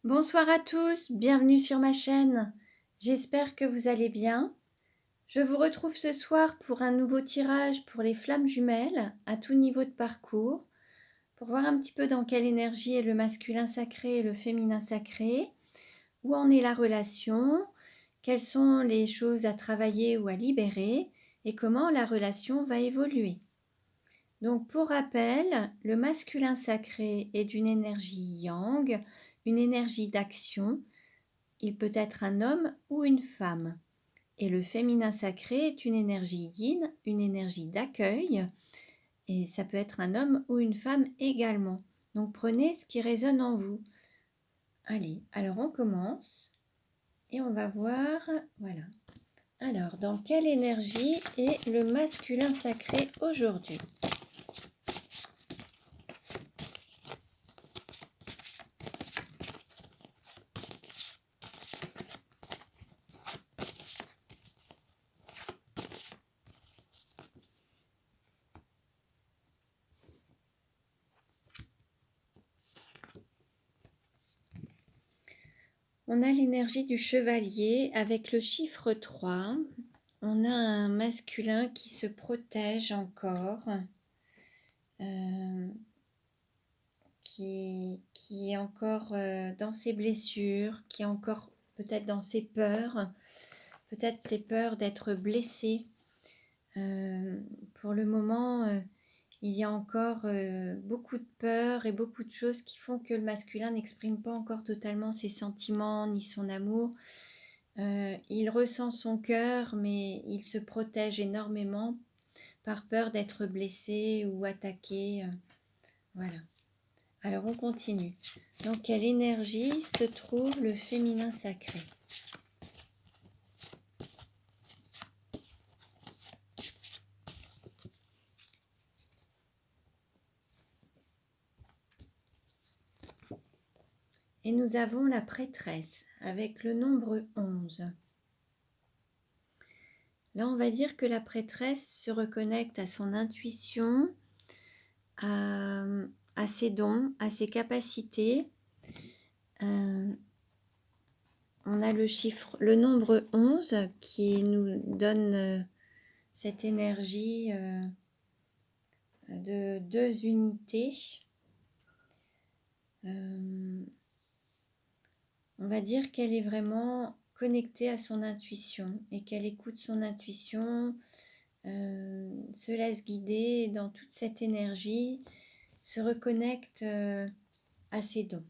Bonsoir à tous, bienvenue sur ma chaîne. J'espère que vous allez bien. Je vous retrouve ce soir pour un nouveau tirage pour les flammes jumelles à tout niveau de parcours, pour voir un petit peu dans quelle énergie est le masculin sacré et le féminin sacré, où en est la relation, quelles sont les choses à travailler ou à libérer et comment la relation va évoluer. Donc pour rappel, le masculin sacré est d'une énergie yang, une énergie d'action. Il peut être un homme ou une femme. Et le féminin sacré est une énergie yin, une énergie d'accueil. Et ça peut être un homme ou une femme également. Donc prenez ce qui résonne en vous. Allez, alors on commence. Et on va voir, voilà. Alors, dans quelle énergie est le masculin sacré aujourd'hui ? On a l'énergie du chevalier avec le chiffre 3. On a un masculin qui se protège encore, qui est encore dans ses blessures, qui est encore peut-être dans ses peurs, peut-être ses peurs d'être blessé. Pour le moment, il y a encore beaucoup de peurs et beaucoup de choses qui font que le masculin n'exprime pas encore totalement ses sentiments ni son amour. Il ressent son cœur, mais il se protège énormément par peur d'être blessé ou attaqué. Voilà. Alors on continue. Dans quelle énergie se trouve le féminin sacré ? Et nous avons la prêtresse avec le nombre 11. Là, on va dire que la prêtresse se reconnecte à son intuition, à ses dons, à ses capacités. On a le nombre 11 qui nous donne cette énergie de 2 unités. On va dire qu'elle est vraiment connectée à son intuition et qu'elle écoute son intuition, se laisse guider dans toute cette énergie, se reconnecte à ses dons.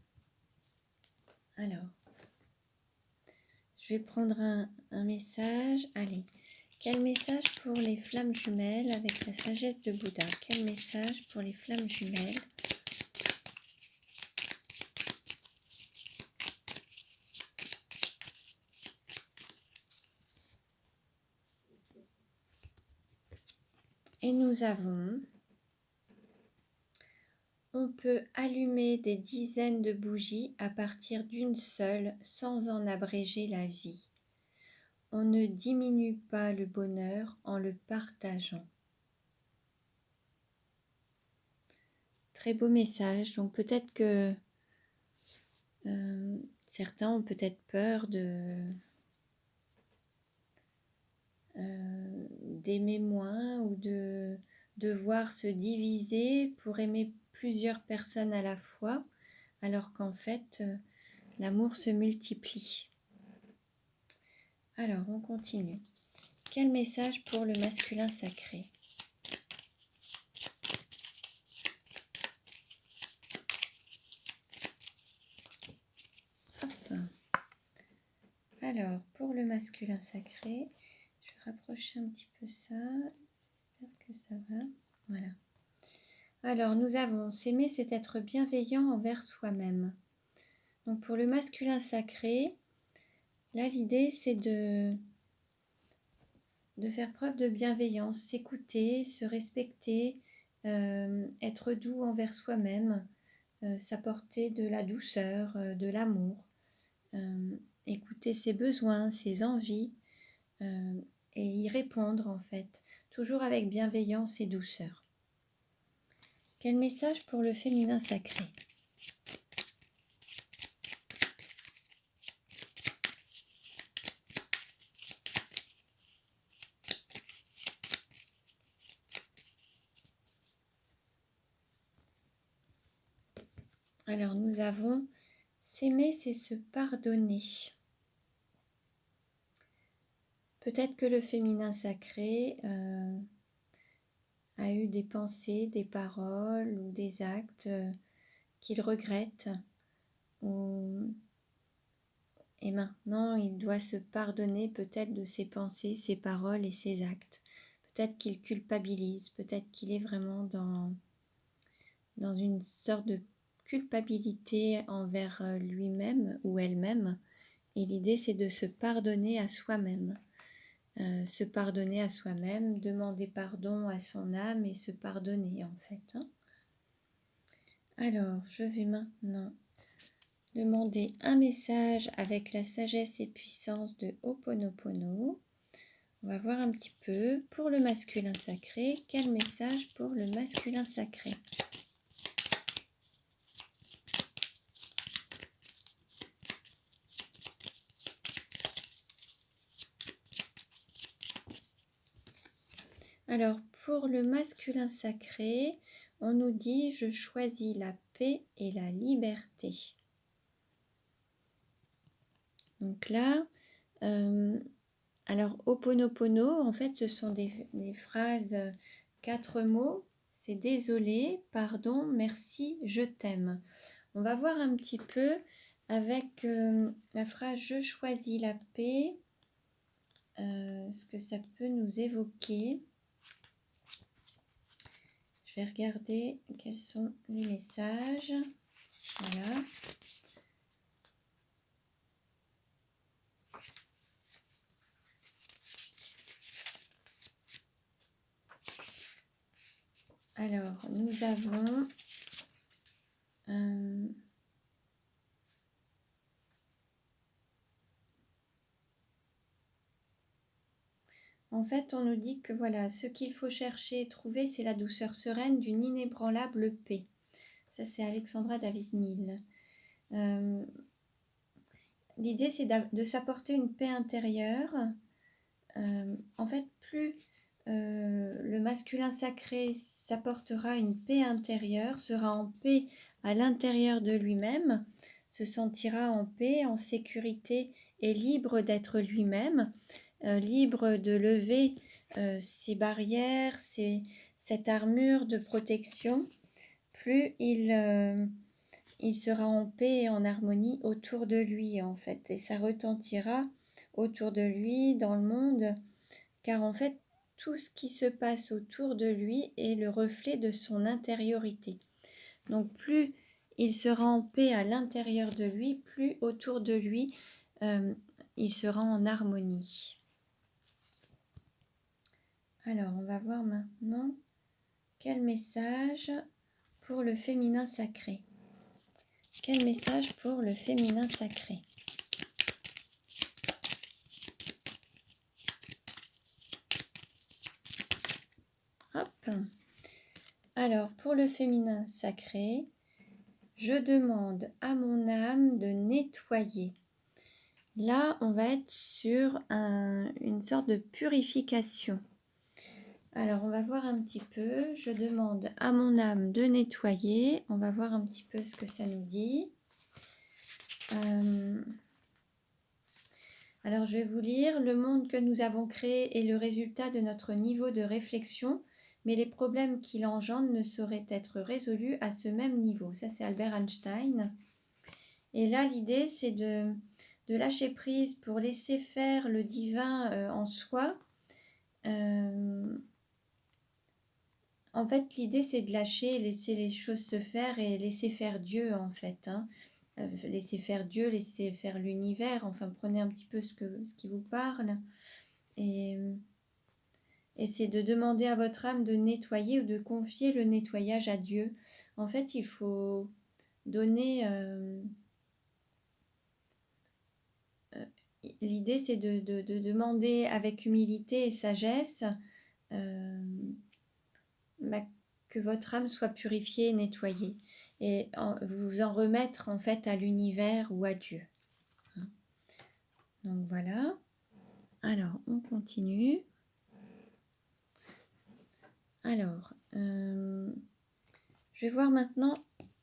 Alors, je vais prendre un message. Allez, quel message pour les flammes jumelles avec la sagesse de Bouddha ? Quel message pour les flammes jumelles ? Et nous avons, on peut allumer des dizaines de bougies à partir d'une seule sans en abréger la vie. On ne diminue pas le bonheur en le partageant. Très beau message. Donc peut-être que certains ont peut-être peur d'aimer moins ou de devoir se diviser pour aimer plusieurs personnes à la fois, alors qu'en fait, l'amour se multiplie. Alors, on continue. Quel message pour le masculin sacré ? Hop. Alors, pour le masculin sacré, je vais rapprocher un petit peu ça. J'espère que ça va. Voilà. Alors, nous avons s'aimer, c'est être bienveillant envers soi-même. Donc, pour le masculin sacré, là, l'idée, c'est de faire preuve de bienveillance, s'écouter, se respecter, être doux envers soi-même, s'apporter de la douceur, de l'amour, écouter ses besoins, ses envies, et y répondre en fait, toujours avec bienveillance et douceur. Quel message pour le féminin sacré ? Alors, nous avons s'aimer, c'est se pardonner. Peut-être que le féminin sacré a eu des pensées, des paroles ou des actes qu'il regrette. Et maintenant, il doit se pardonner peut-être de ses pensées, ses paroles et ses actes. Peut-être qu'il culpabilise, peut-être qu'il est vraiment dans une sorte de culpabilité envers lui-même ou elle-même. Et l'idée, c'est de se pardonner à soi-même. Se pardonner à soi-même, demander pardon à son âme et se pardonner en fait. Hein. Alors, je vais maintenant demander un message avec la sagesse et puissance de Ho'oponopono. On va voir un petit peu pour le masculin sacré. Quel message pour le masculin sacré? Alors, pour le masculin sacré, on nous dit « Je choisis la paix et la liberté ». Donc là, alors Ho'oponopono, en fait, ce sont des phrases, 4 mots. C'est désolé, pardon, merci, je t'aime. On va voir un petit peu avec la phrase « Je choisis la paix », ce que ça peut nous évoquer. Je vais regarder quels sont les messages. Voilà. Alors, nous avons en fait, on nous dit que voilà, ce qu'il faut chercher et trouver, c'est la douceur sereine d'une inébranlable paix. Ça, c'est Alexandra David-Neal. L'idée, c'est de s'apporter une paix intérieure. En fait, plus le masculin sacré s'apportera une paix intérieure, sera en paix à l'intérieur de lui-même, se sentira en paix, en sécurité et libre d'être lui-même, libre de lever ses barrières, cette armure de protection, plus il sera en paix et en harmonie autour de lui, en fait. Et ça retentira autour de lui, dans le monde, car en fait, tout ce qui se passe autour de lui est le reflet de son intériorité. Donc, plus il sera en paix à l'intérieur de lui, plus autour de lui, il sera en harmonie. Alors, on va voir maintenant quel message pour le féminin sacré. Quel message pour le féminin sacré? Hop. Alors, pour le féminin sacré, je demande à mon âme de nettoyer. Là, on va être sur une sorte de purification. Alors, on va voir un petit peu. Je demande à mon âme de nettoyer. On va voir un petit peu ce que ça nous dit. Alors, je vais vous lire. Le monde que nous avons créé est le résultat de notre niveau de réflexion, mais les problèmes qu'il engendre ne sauraient être résolus à ce même niveau. Ça, c'est Albert Einstein. Et là, l'idée, c'est de lâcher prise pour laisser faire le divin en soi. En fait, l'idée, c'est de lâcher, laisser les choses se faire et laisser faire Dieu, en fait. Hein. Laisser faire Dieu, laisser faire l'univers. Enfin, prenez un petit peu ce qui vous parle. Et c'est de demander à votre âme de nettoyer ou de confier le nettoyage à Dieu. En fait, il faut donner... l'idée, c'est de demander avec humilité et sagesse que votre âme soit purifiée et nettoyée. Et vous en remettre en fait à l'univers ou à Dieu. Donc voilà. Alors, on continue. Alors, je vais voir maintenant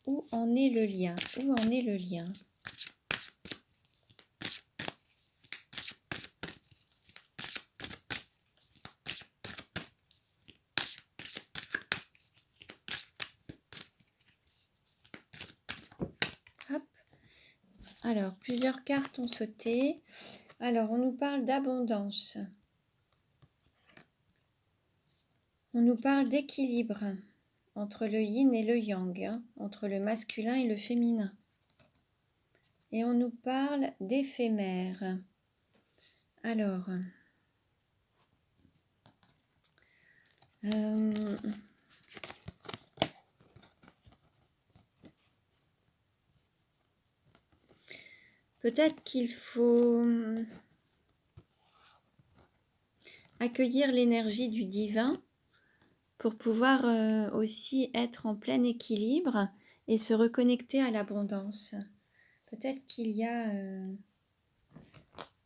Où en est le lien? Où en est le lien? Hop. Alors, plusieurs cartes ont sauté. Alors, on nous parle d'abondance. On nous parle d'équilibre entre le yin et le yang, hein, entre le masculin et le féminin. Et on nous parle d'éphémère. Alors, peut-être qu'il faut accueillir l'énergie du divin pour pouvoir aussi être en plein équilibre et se reconnecter à l'abondance. Peut-être qu'il y a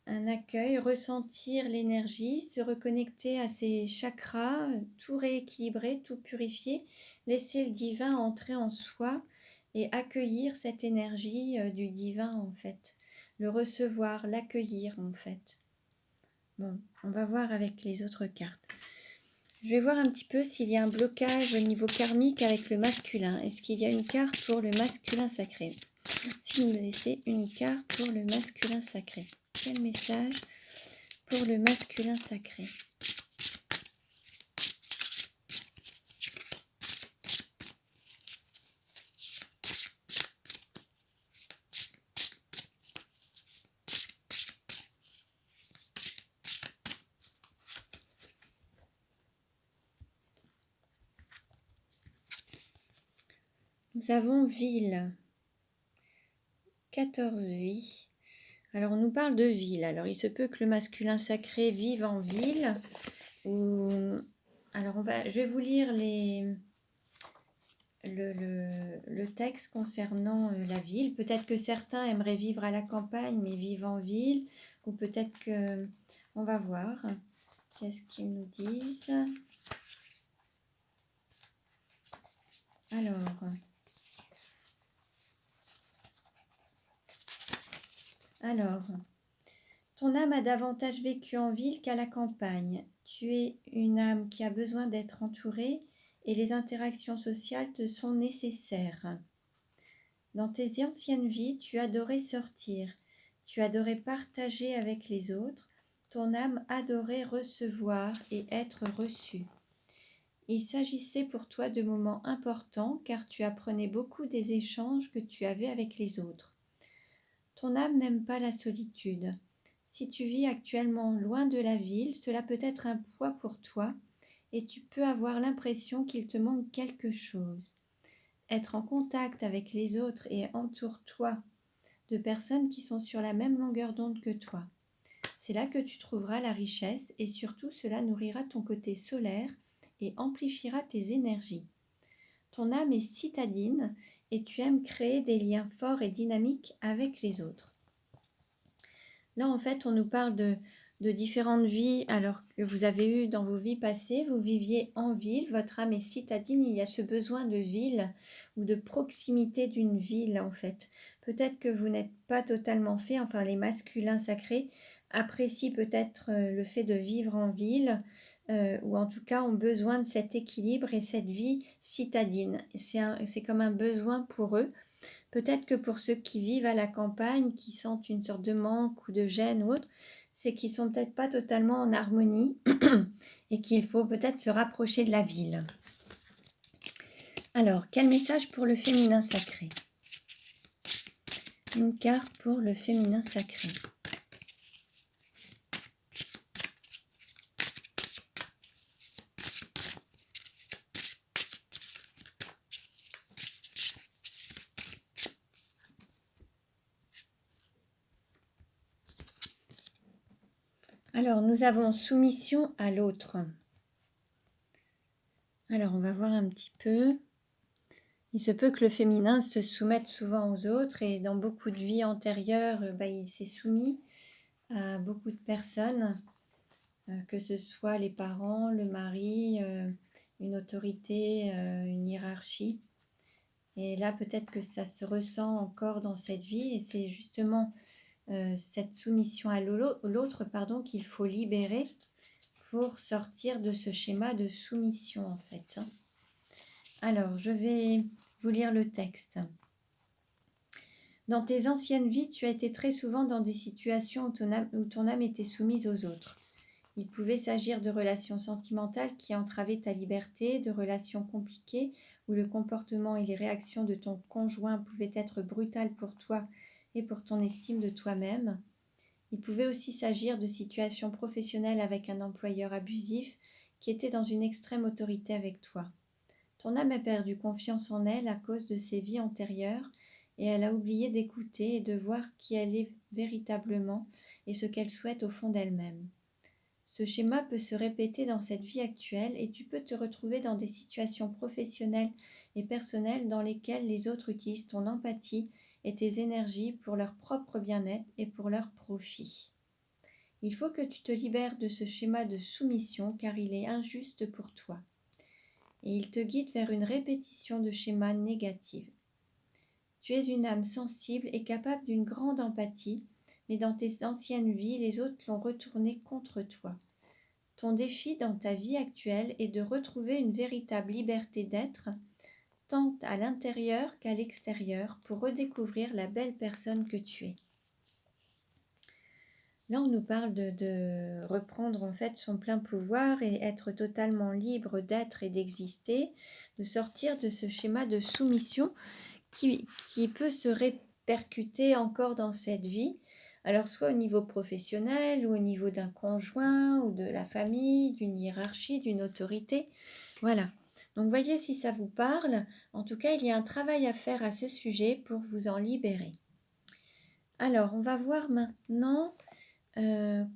un accueil, ressentir l'énergie, se reconnecter à ses chakras, tout rééquilibrer, tout purifier, laisser le divin entrer en soi et accueillir cette énergie du divin en fait. Le recevoir, l'accueillir en fait. Bon, on va voir avec les autres cartes. Je vais voir un petit peu s'il y a un blocage au niveau karmique avec le masculin. Est-ce qu'il y a une carte pour le masculin sacré? Merci de me laisser une carte pour le masculin sacré. Quel message pour le masculin sacré? Nous avons ville. 14 vies. Alors, on nous parle de ville. Alors, il se peut que le masculin sacré vive en ville. Ou... Alors, je vais vous lire le texte concernant la ville. Peut-être que certains aimeraient vivre à la campagne, mais vivent en ville. Ou peut-être que... On va voir. Qu'est-ce qu'ils nous disent? Alors, ton âme a davantage vécu en ville qu'à la campagne. Tu es une âme qui a besoin d'être entourée et les interactions sociales te sont nécessaires. Dans tes anciennes vies, tu adorais sortir, tu adorais partager avec les autres, ton âme adorait recevoir et être reçue. Il s'agissait pour toi de moments importants car tu apprenais beaucoup des échanges que tu avais avec les autres. Ton âme n'aime pas la solitude. Si tu vis actuellement loin de la ville, cela peut être un poids pour toi et tu peux avoir l'impression qu'il te manque quelque chose. Être en contact avec les autres et entoure-toi de personnes qui sont sur la même longueur d'onde que toi. C'est là que tu trouveras la richesse et surtout cela nourrira ton côté solaire et amplifiera tes énergies. Ton âme est citadine et tu aimes créer des liens forts et dynamiques avec les autres. Là, en fait, on nous parle de différentes vies, alors que vous avez eu dans vos vies passées, vous viviez en ville, votre âme est citadine, il y a ce besoin de ville ou de proximité d'une ville, en fait. Peut-être que vous n'êtes pas totalement fait, enfin les masculins sacrés apprécient peut-être le fait de vivre en ville, ou en tout cas ont besoin de cet équilibre et cette vie citadine. C'est comme un besoin pour eux. Peut-être que pour ceux qui vivent à la campagne, qui sentent une sorte de manque ou de gêne ou autre, c'est qu'ils sont peut-être pas totalement en harmonie et qu'il faut peut-être se rapprocher de la ville. Alors, quel message pour le féminin sacré? Une carte pour le féminin sacré. Alors, nous avons soumission à l'autre. Alors, on va voir un petit peu. Il se peut que le féminin se soumette souvent aux autres et dans beaucoup de vies antérieures, il s'est soumis à beaucoup de personnes, que ce soit les parents, le mari, une autorité, une hiérarchie. Et là, peut-être que ça se ressent encore dans cette vie et c'est justement cette soumission à l'autre, pardon, qu'il faut libérer pour sortir de ce schéma de soumission en fait. Alors, je vais vous lire le texte. Dans tes anciennes vies, tu as été très souvent dans des situations où ton âme était soumise aux autres. Il pouvait s'agir de relations sentimentales qui entravaient ta liberté, de relations compliquées où le comportement et les réactions de ton conjoint pouvaient être brutales pour toi et pour ton estime de toi-même. Il pouvait aussi s'agir de situations professionnelles avec un employeur abusif qui était dans une extrême autorité avec toi. Ton âme a perdu confiance en elle à cause de ses vies antérieures et elle a oublié d'écouter et de voir qui elle est véritablement et ce qu'elle souhaite au fond d'elle-même. Ce schéma peut se répéter dans cette vie actuelle et tu peux te retrouver dans des situations professionnelles et personnelles dans lesquelles les autres utilisent ton empathie et tes énergies pour leur propre bien-être et pour leur profit. Il faut que tu te libères de ce schéma de soumission car il est injuste pour toi et il te guide vers une répétition de schémas négatifs. Tu es une âme sensible et capable d'une grande empathie, mais dans tes anciennes vies, les autres l'ont retourné contre toi. Ton défi dans ta vie actuelle est de retrouver une véritable liberté d'être, tant à l'intérieur qu'à l'extérieur, pour redécouvrir la belle personne que tu es. Là, on nous parle de reprendre en fait son plein pouvoir et être totalement libre d'être et d'exister, de sortir de ce schéma de soumission qui peut se répercuter encore dans cette vie. Alors, soit au niveau professionnel ou au niveau d'un conjoint ou de la famille, d'une hiérarchie, d'une autorité. Voilà. Donc, voyez si ça vous parle. En tout cas, il y a un travail à faire à ce sujet pour vous en libérer. Alors, on va voir maintenant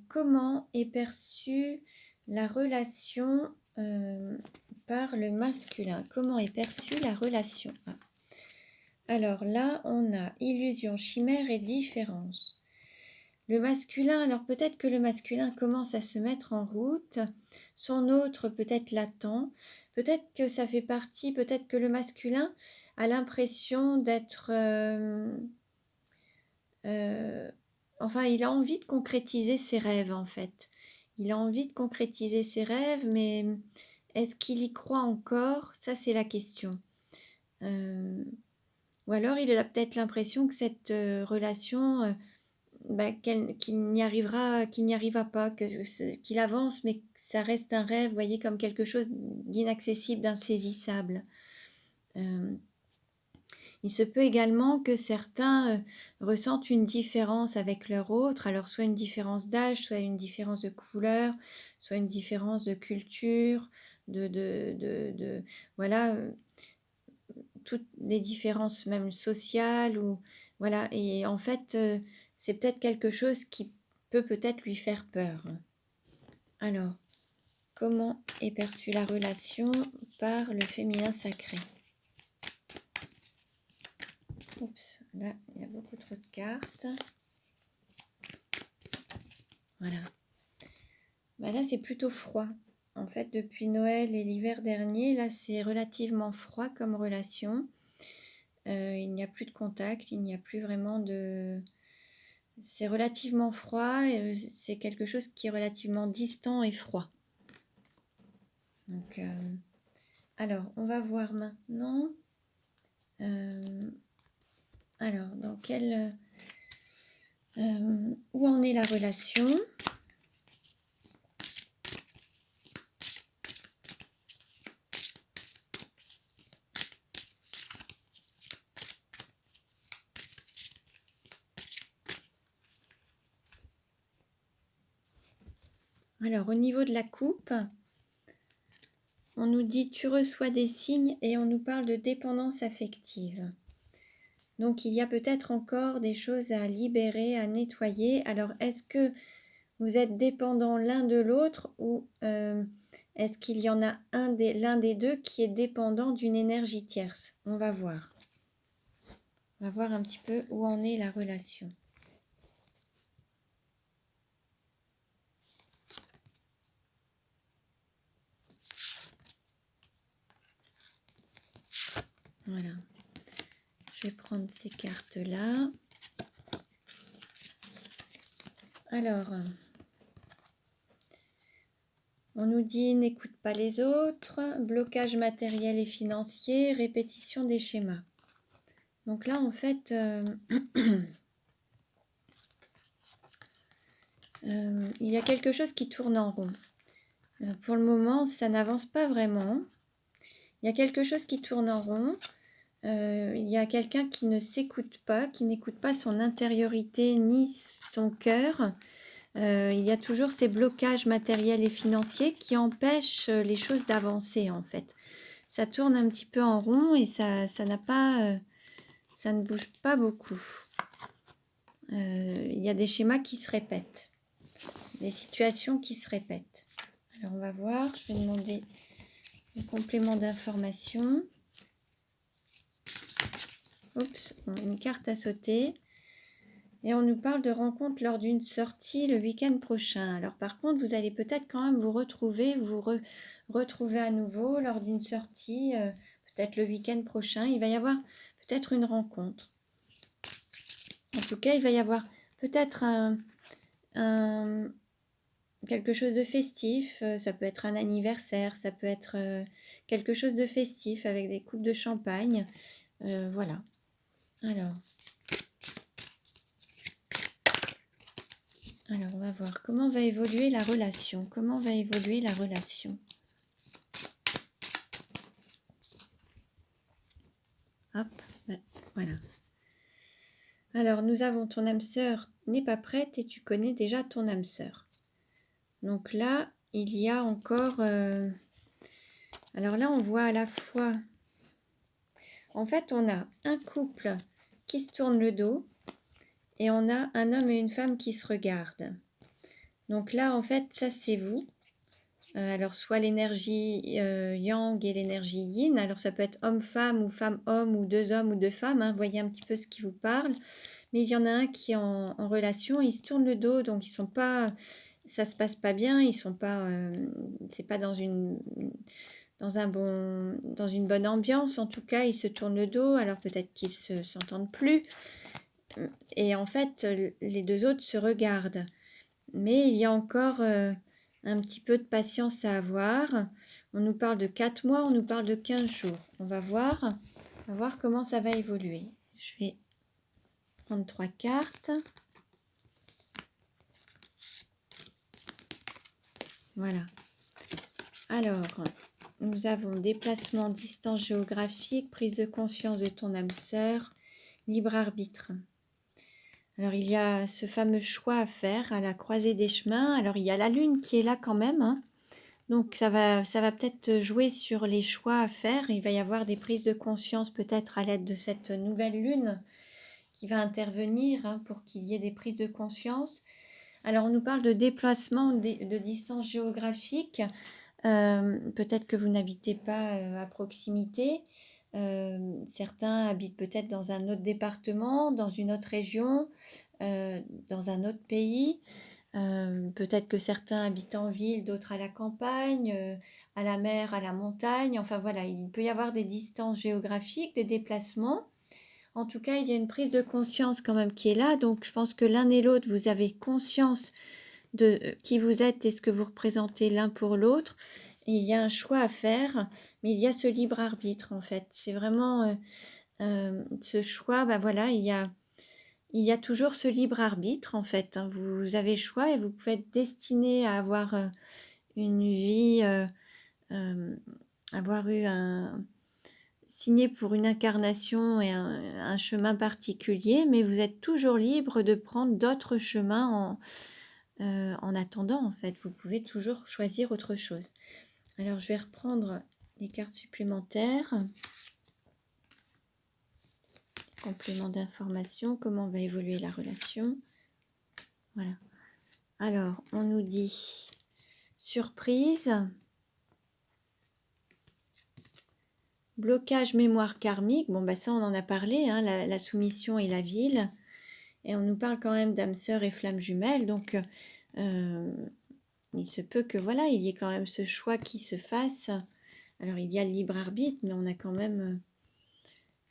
comment est perçue la relation par le masculin. Comment est perçue la relation? Alors là, on a illusion, chimère et différence. Le masculin, alors peut-être que le masculin commence à se mettre en route, son autre peut-être l'attend, peut-être que ça fait partie, peut-être que le masculin a l'impression d'être... enfin, il a envie de concrétiser ses rêves en fait. Il a envie de concrétiser ses rêves, mais est-ce qu'il y croit encore? Ça, c'est la question. Ou alors il a peut-être l'impression que cette relation, qu'il n'y arrivera pas, qu'il avance, mais que ça reste un rêve, vous voyez, comme quelque chose d'inaccessible, d'insaisissable. Il se peut également que certains ressentent une différence avec leur autre, alors soit une différence d'âge, soit une différence de couleur, soit une différence de culture, voilà, toutes les différences même sociales ou voilà. Et en fait, c'est peut-être quelque chose qui peut peut-être lui faire peur. Alors, comment est perçue la relation par le féminin sacré? Oups, là, il y a beaucoup trop de cartes. Voilà. Là, c'est plutôt froid. En fait, depuis Noël et l'hiver dernier, là, c'est relativement froid comme relation. Il n'y a plus de contact, il n'y a plus vraiment de... C'est relativement froid, et c'est quelque chose qui est relativement distant et froid. Donc, alors, on va voir maintenant... alors, dans quel... où en est la relation? Alors, au niveau de la coupe, on nous dit « tu reçois des signes » et on nous parle de dépendance affective. Donc, il y a peut-être encore des choses à libérer, à nettoyer. Alors, est-ce que vous êtes dépendants l'un de l'autre ou est-ce qu'il y en a l'un des deux qui est dépendant d'une énergie tierce? On va voir. On va voir un petit peu où en est la relation. Voilà. vais prendre ces cartes-là. Alors, on nous dit n'écoute pas les autres, blocage matériel et financier, répétition des schémas. Donc là, en fait, il y a quelque chose qui tourne en rond. Pour le moment, ça n'avance pas vraiment. Il y a quelque chose qui tourne en rond. Il y a quelqu'un qui ne s'écoute pas, qui n'écoute pas son intériorité ni son cœur. Il y a toujours ces blocages matériels et financiers qui empêchent les choses d'avancer en fait. Ça tourne un petit peu en rond et ça ne bouge pas beaucoup. Il y a des schémas qui se répètent, des situations qui se répètent. Alors on va voir, je vais demander un complément d'information. Oups, une carte à sauter. Et on nous parle de rencontre lors d'une sortie le week-end prochain. Alors par contre, vous allez peut-être quand même vous retrouver, retrouver à nouveau lors d'une sortie, peut-être le week-end prochain. Il va y avoir peut-être une rencontre. En tout cas, il va y avoir peut-être quelque chose de festif. Ça peut être un anniversaire, ça peut être quelque chose de festif avec des coupes de champagne. Voilà. Alors, on va voir comment va évoluer la relation. Comment va évoluer la relation? Hop, voilà. Alors, nous avons ton âme sœur n'est pas prête et tu connais déjà ton âme sœur. Donc là, il y a encore... Alors là, on voit à la fois... En fait, on a un couple qui se tourne le dos et on a un homme et une femme qui se regardent. Donc là, en fait, ça c'est vous. Alors soit l'énergie yang et l'énergie yin, alors ça peut être homme-femme ou femme-homme ou deux hommes ou deux femmes, hein, voyez un petit peu ce qui vous parle, mais il y en a un qui est en relation, il se tourne le dos, donc ils sont pas, ça se passe pas bien, ils sont pas, c'est pas dans une bonne ambiance, en tout cas ils se tournent le dos, alors peut-être qu'ils s'entendent plus, et en fait les deux autres se regardent, mais il y a encore un petit peu de patience à avoir. On nous parle de 4 mois, on nous parle de 15 jours. On va voir comment ça va évoluer. Je vais prendre 3 cartes. Voilà. Alors, nous avons déplacement, distance géographique, prise de conscience de ton âme sœur, libre arbitre. Alors, il y a ce fameux choix à faire à la croisée des chemins. Alors, il y a la lune qui est là quand même, hein. Donc, ça va peut-être jouer sur les choix à faire. Il va y avoir des prises de conscience peut-être à l'aide de cette nouvelle lune qui va intervenir, hein, pour qu'il y ait des prises de conscience. Alors, on nous parle de déplacement, de distance géographique. Peut-être que vous n'habitez pas à proximité. Certains habitent peut-être dans un autre département, dans une autre région, dans un autre pays. Peut-être que certains habitent en ville, d'autres à la campagne, à la mer, à la montagne. Enfin voilà, il peut y avoir des distances géographiques, des déplacements. En tout cas, il y a une prise de conscience quand même qui est là. Donc je pense que l'un et l'autre, vous avez conscience de qui vous êtes et ce que vous représentez l'un pour l'autre. Il y a un choix à faire, mais il y a ce libre arbitre en fait. C'est vraiment ce choix, voilà, il y a toujours ce libre arbitre en fait, hein. Vous avez le choix et vous pouvez être destiné à avoir une vie, avoir eu signé pour une incarnation et un chemin particulier, mais vous êtes toujours libre de prendre d'autres chemins en attendant en fait. Vous pouvez toujours choisir autre chose. Alors je vais reprendre les cartes supplémentaires. Complément d'information, comment va évoluer la relation. Voilà. Alors, on nous dit surprise, blocage mémoire karmique. Bon, ça, on en a parlé, hein, la soumission et la ville. Et on nous parle quand même d'âme sœur et flamme jumelle. Donc, il se peut que, voilà, il y ait quand même ce choix qui se fasse. Alors, il y a le libre arbitre, mais on a quand même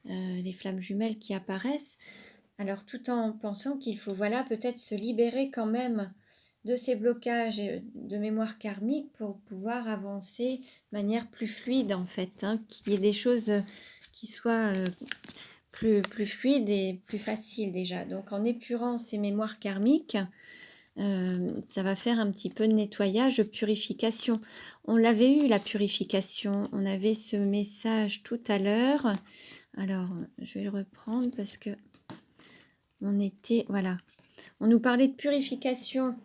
les flammes jumelles qui apparaissent. Alors tout en pensant qu'il faut voilà peut-être se libérer quand même de ces blocages de mémoire karmique pour pouvoir avancer de manière plus fluide en fait, hein, qu'il y ait des choses qui soient plus fluides et plus faciles déjà. Donc en épurant ces mémoires karmiques, ça va faire un petit peu de nettoyage, de purification. On l'avait eu la purification, on avait ce message tout à l'heure. Alors je vais le reprendre parce que on était, voilà, on nous parlait de purification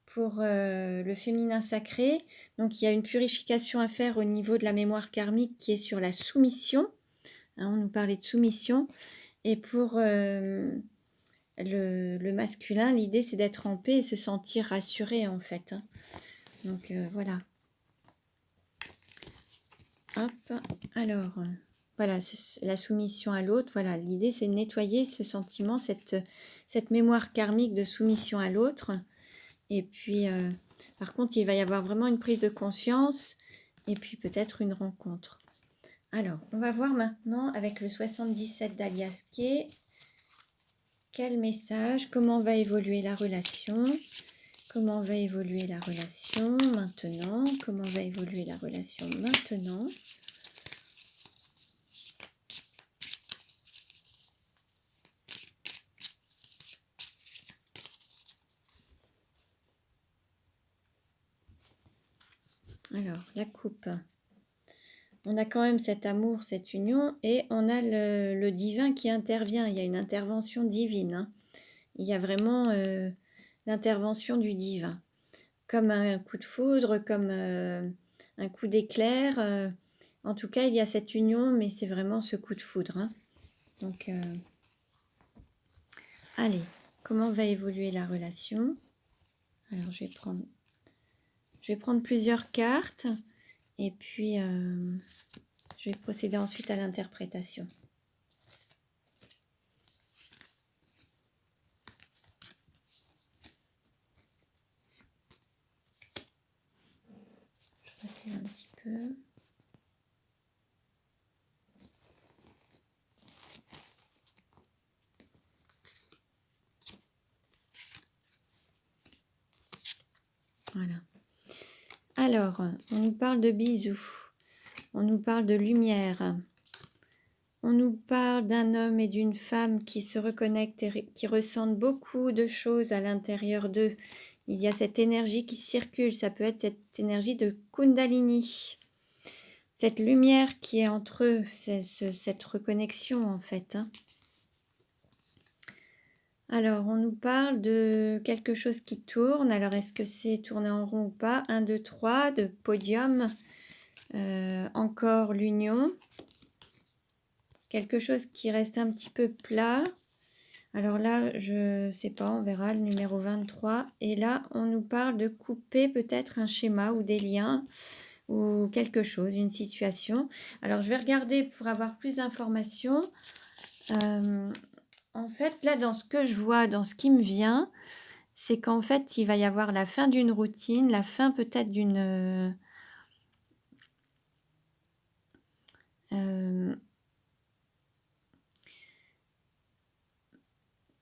pour le féminin sacré. Donc il y a une purification à faire au niveau de la mémoire karmique qui est sur la soumission. Hein, on nous parlait de soumission. Et pour le masculin, l'idée c'est d'être en paix et se sentir rassuré en fait. Hein. Donc voilà. Hop, alors voilà, la soumission à l'autre. Voilà, l'idée c'est de nettoyer ce sentiment, cette mémoire karmique de soumission à l'autre. Et puis, par contre, il va y avoir vraiment une prise de conscience et puis peut-être une rencontre. Alors, on va voir maintenant avec le 77 d'Alias Kay, quel message, comment va évoluer la relation, comment va évoluer la relation maintenant, comment va évoluer la relation maintenant. Alors, la coupe. On a quand même cet amour, cette union, et on a le divin qui intervient. Il y a une intervention divine. Hein. Il y a vraiment l'intervention du divin. Comme un coup de foudre, comme un coup d'éclair. En tout cas, il y a cette union, mais c'est vraiment ce coup de foudre. Hein. Donc, allez, comment va évoluer la relation? Alors, je vais prendre plusieurs cartes. Et puis, je vais procéder ensuite à l'interprétation. Je retire un petit peu. Voilà. Alors, on nous parle de bisous. On nous parle de lumière. On nous parle d'un homme et d'une femme qui se reconnectent et qui ressentent beaucoup de choses à l'intérieur d'eux. Il y a cette énergie qui circule, ça peut être cette énergie de Kundalini. Cette lumière qui est entre eux, cette reconnexion en fait. Hein. Alors, on nous parle de quelque chose qui tourne. Alors, est-ce que c'est tourné en rond ou pas? 1, 2, 3, de podium. Encore l'union. Quelque chose qui reste un petit peu plat. Alors là, je ne sais pas, on verra le numéro 23. Et là, on nous parle de couper peut-être un schéma ou des liens ou quelque chose, une situation. Alors, je vais regarder pour avoir plus d'informations. En fait, là, dans ce que je vois, dans ce qui me vient, c'est qu'en fait, il va y avoir la fin d'une routine, la fin peut-être d'une...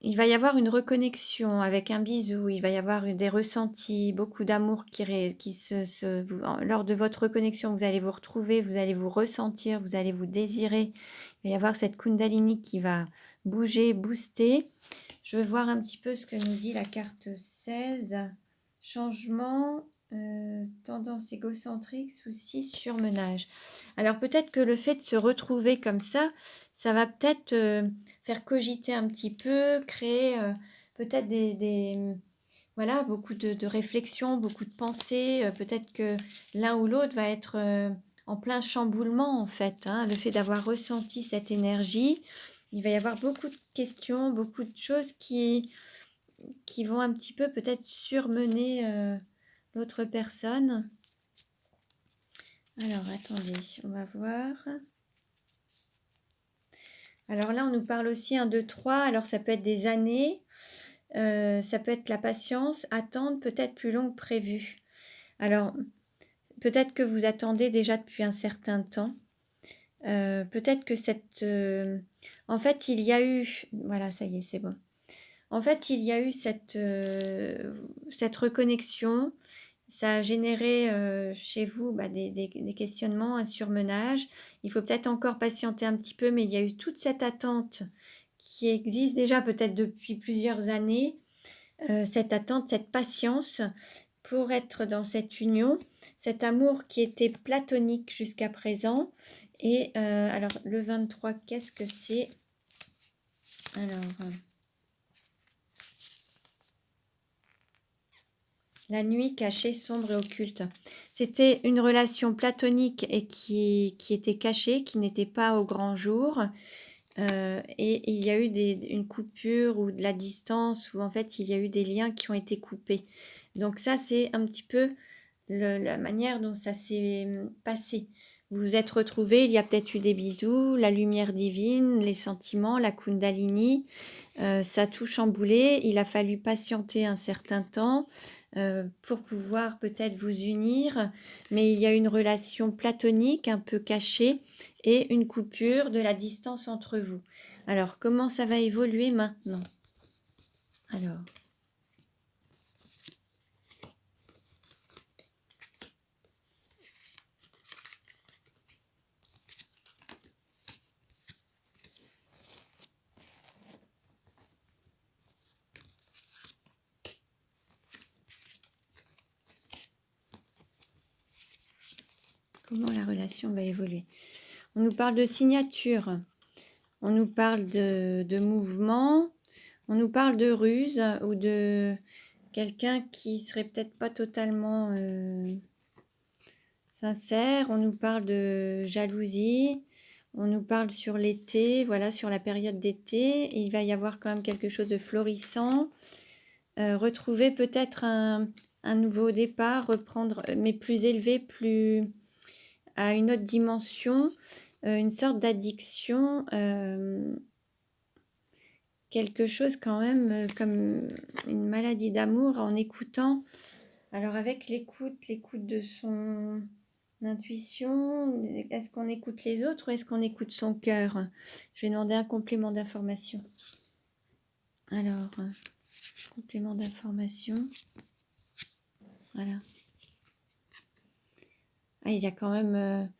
il va y avoir une reconnexion avec un bisou, il va y avoir des ressentis, beaucoup d'amour lors de votre reconnexion, vous allez vous retrouver, vous allez vous ressentir, vous allez vous désirer. Il va y avoir cette Kundalini qui va bouger, booster. Je vais voir un petit peu ce que nous dit la carte 16. Changement, tendance égocentrique, soucis, surmenage. Alors peut-être que le fait de se retrouver comme ça va peut-être faire cogiter un petit peu, créer peut-être voilà, beaucoup de réflexions, beaucoup de pensées. Peut-être que l'un ou l'autre va être en plein chamboulement en fait. Hein. Le fait d'avoir ressenti cette énergie, il va y avoir beaucoup de questions, beaucoup de choses qui vont un petit peu peut-être surmener l'autre personne. Alors, attendez, on va voir. Alors là, on nous parle aussi 1, 2, 3. Alors, ça peut être des années. Ça peut être la patience, attendre peut-être plus long que prévu. Alors, peut-être que vous attendez déjà depuis un certain temps. peut-être que en fait, il y a eu voilà, ça y est, c'est bon. En fait, il y a eu cette reconnexion. Ça a généré, chez vous, bah, des questionnements, un surmenage. Il faut peut-être encore patienter un petit peu, mais il y a eu toute cette attente qui existe déjà peut-être depuis plusieurs années, cette attente, cette patience pour être dans cette union, cet amour qui était platonique jusqu'à présent. Et alors le 23, qu'est-ce que c'est? Alors, la nuit cachée, sombre et occulte. C'était une relation platonique et qui était cachée, qui n'était pas au grand jour. Et il y a eu une coupure ou de la distance, où en fait il y a eu des liens qui ont été coupés. Donc ça, c'est un petit peu la manière dont ça s'est passé. Vous vous êtes retrouvés, il y a peut-être eu des bisous, la lumière divine, les sentiments, la Kundalini. Ça a tout chamboulé. Il a fallu patienter un certain temps pour pouvoir peut-être vous unir. Mais il y a une relation platonique un peu cachée et une coupure de la distance entre vous. Alors, comment ça va évoluer maintenant? Alors, comment la relation va évoluer? On nous parle de signature, on nous parle de mouvement, on nous parle de ruse ou de quelqu'un qui serait peut-être pas totalement sincère. On nous parle de jalousie, on nous parle sur l'été, voilà, sur la période d'été. Il va y avoir quand même quelque chose de florissant. Retrouver peut-être un nouveau départ, reprendre, mais plus élevé, plus à une autre dimension, une sorte d'addiction, quelque chose quand même comme une maladie d'amour en écoutant. Alors avec l'écoute de son intuition, est-ce qu'on écoute les autres ou est-ce qu'on écoute son cœur? Je vais demander un complément d'information. Alors, complément d'information. Voilà. Ah, il y a quand même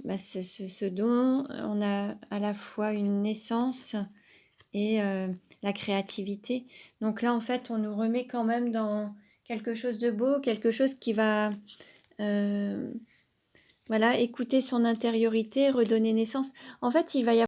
ce don. On a à la fois une naissance et la créativité. Donc là, en fait, on nous remet quand même dans quelque chose de beau, quelque chose qui va voilà, écouter son intériorité, redonner naissance. En fait, il va y avoir